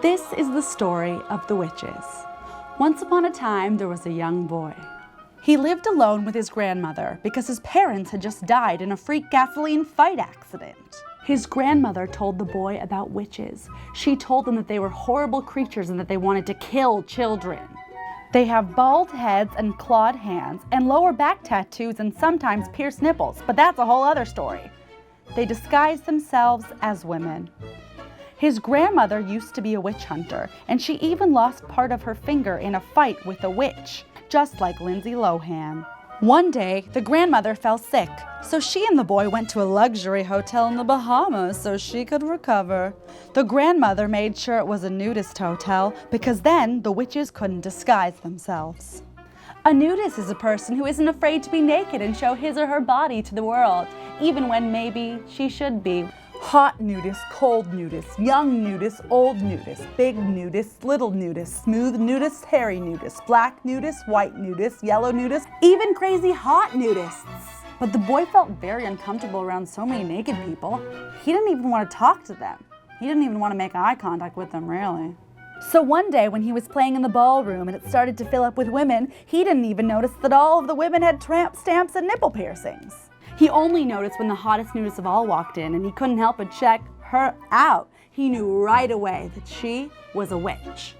This is the story of the witches. Once upon a time, there was a young boy. He lived alone with his grandmother because his parents had just died in a freak gasoline fight accident. His grandmother told the boy about witches. She told him that they were horrible creatures and that they wanted to kill children. They have bald heads and clawed hands and lower back tattoos and sometimes pierced nipples, but that's a whole other story. They disguise themselves as women. His grandmother used to be a witch hunter, and she even lost part of her finger in a fight with a witch, just like Lindsay Lohan. One day, the grandmother fell sick, so she and the boy went to a luxury hotel in the Bahamas so she could recover. The grandmother made sure it was a nudist hotel because then the witches couldn't disguise themselves. A nudist is a person who isn't afraid to be naked and show his or her body to the world, even when maybe she should be. Hot nudist, cold nudist, young nudist, old nudist, big nudist, little nudist, smooth nudist, hairy nudist, black nudist, white nudist, yellow nudist, even crazy hot nudists. But the boy felt very uncomfortable around so many naked people. He didn't even want to talk to them. He didn't even want to make eye contact with them, really. So one day when he was playing in the ballroom and it started to fill up with women, he didn't even notice that all of the women had tramp stamps and nipple piercings. He only noticed when the hottest nudist of all walked in, and he couldn't help but check her out. He knew right away that she was a witch.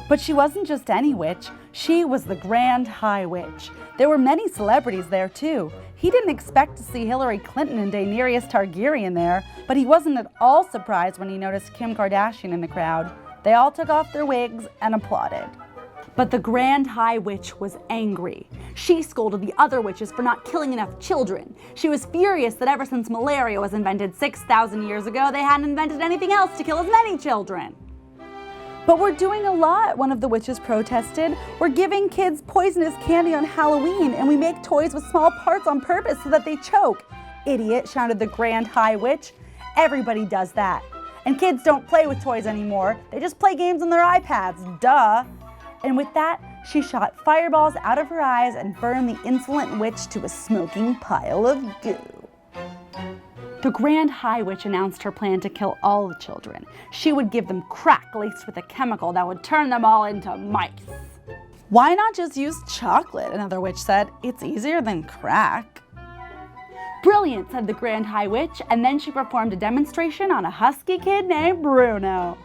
But she wasn't just any witch, she was the Grand High Witch. There were many celebrities there too. He didn't expect to see Hillary Clinton and Daenerys Targaryen there, but he wasn't at all surprised when he noticed Kim Kardashian in the crowd. They all took off their wigs and applauded. But the Grand High Witch was angry. She scolded the other witches for not killing enough children. She was furious that ever since malaria was invented 6,000 years ago, they hadn't invented anything else to kill as many children. But we're doing a lot, one of the witches protested. We're giving kids poisonous candy on Halloween, and we make toys with small parts on purpose so that they choke. Idiot, shouted the Grand High Witch. Everybody does that. And kids don't play with toys anymore. They just play games on their iPads, duh. And with that, she shot fireballs out of her eyes and burned the insolent witch to a smoking pile of goo. The Grand High Witch announced her plan to kill all the children. She would give them crack laced with a chemical that would turn them all into mice. Why not just use chocolate? Another witch said. It's easier than crack. Brilliant, said the Grand High Witch, and then she performed a demonstration on a husky kid named Bruno.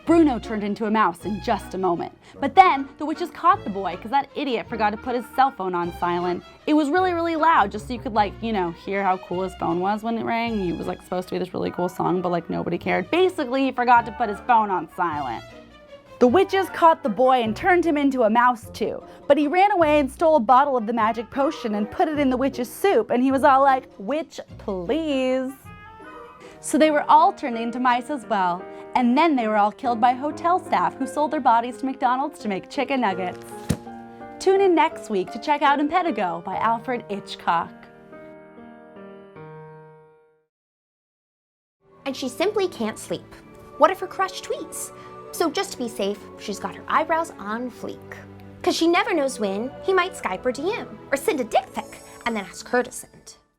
Bruno turned into a mouse in just a moment. But then the witches caught the boy because that idiot forgot to put his cell phone on silent. It was really, really loud just so you could hear how cool his phone was when it rang. He was supposed to be this really cool song, but nobody cared. Basically, he forgot to put his phone on silent. The witches caught the boy and turned him into a mouse too. But he ran away and stole a bottle of the magic potion and put it in the witch's soup. And he was all like, "Witch, please." So they were all turned into mice as well. And then they were all killed by hotel staff who sold their bodies to McDonald's to make chicken nuggets. Tune in next week to check out Impetigo by Alfred Hitchcock. And she simply can't sleep. What if her crush tweets? So just to be safe, she's got her eyebrows on fleek. Cause she never knows when he might Skype or DM or send a dick pic and then ask her to send.